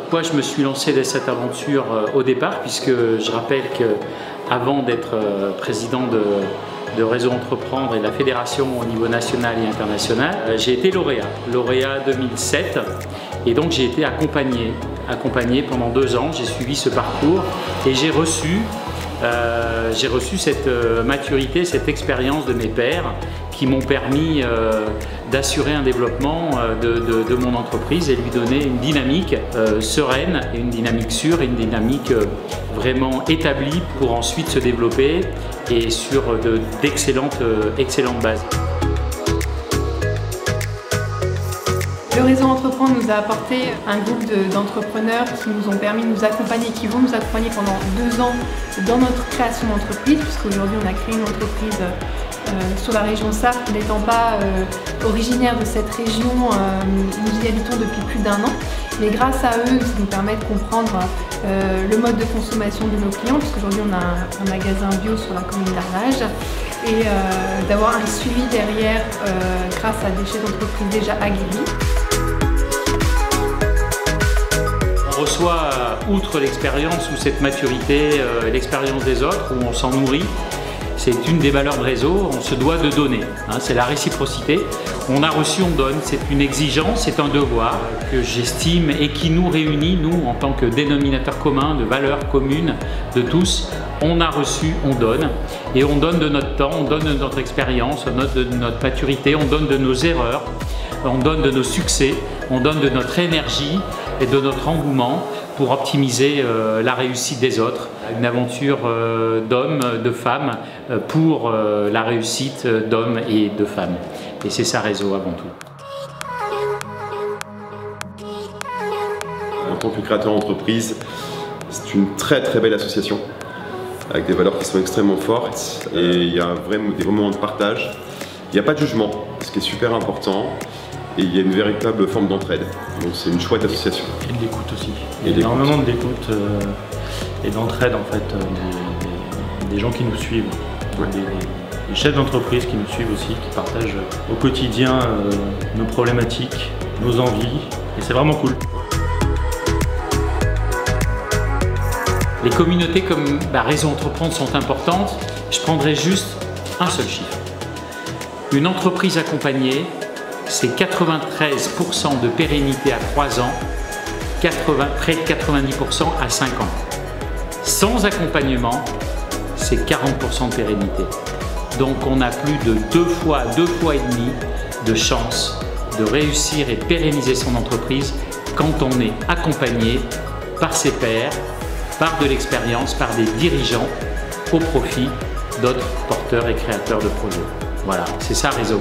pourquoi je me suis lancé dans cette aventure au départ, puisque je rappelle qu'avant d'être président de Réseau Entreprendre et de la fédération au niveau national et international, j'ai été lauréat 2007, et donc j'ai été accompagné pendant 2 ans. J'ai suivi ce parcours et j'ai reçu cette maturité, cette expérience de mes pairs qui m'ont permis d'assurer un développement de mon entreprise et lui donner une dynamique sereine et une dynamique sûre et une dynamique vraiment établie pour ensuite se développer et sur d'excellentes bases. Le réseau Entreprendre nous a apporté un groupe d'entrepreneurs qui nous ont permis de nous accompagner, qui vont nous accompagner pendant 2 ans dans notre création d'entreprise, puisqu'aujourd'hui on a créé une entreprise sur la région Sarthe. N'étant pas originaire de cette région, nous y habitons depuis plus d'1 an. Mais grâce à eux, ça nous permet de comprendre le mode de consommation de nos clients, puisqu'aujourd'hui on a un magasin bio sur la commune d'Arlage, et d'avoir un suivi derrière grâce à des chefs d'entreprise déjà aguerris. On reçoit, outre l'expérience ou cette maturité, l'expérience des autres, où on s'en nourrit. C'est une des valeurs de réseau, on se doit de donner, hein, c'est la réciprocité. On a reçu, on donne, c'est une exigence, c'est un devoir que j'estime et qui nous réunit, nous, en tant que dénominateur commun, de valeurs communes de tous. On a reçu, on donne, et on donne de notre temps, on donne de notre expérience, on donne de notre maturité, on donne de nos erreurs, on donne de nos succès, on donne de notre énergie et de notre engouement pour optimiser la réussite des autres. Une aventure d'hommes, de femmes pour la réussite d'hommes et de femmes. Et c'est ça Réseau avant tout. En tant que créateur d'entreprise, c'est une très belle association avec des valeurs qui sont extrêmement fortes et il y a vraiment des moments de partage. Il n'y a pas de jugement, ce qui est super important. Et il y a une véritable forme d'entraide. Donc c'est une chouette association. Et de l'écoute aussi. Il y a énormément d'écoute et d'entraide en fait des gens qui nous suivent. Ouais. Des chefs d'entreprise qui nous suivent aussi, qui partagent au quotidien nos problématiques, nos envies. Et c'est vraiment cool. Les communautés comme Réseau Entreprendre sont importantes. Je prendrai juste un seul chiffre. Une entreprise accompagnée, c'est 93% de pérennité à 3 ans, près de 90% à 5 ans. Sans accompagnement, c'est 40% de pérennité. Donc on a plus de 2 fois et demi de chance de réussir et pérenniser son entreprise quand on est accompagné par ses pairs, par de l'expérience, par des dirigeants au profit d'autres porteurs et créateurs de projets. Voilà, c'est ça Réseau.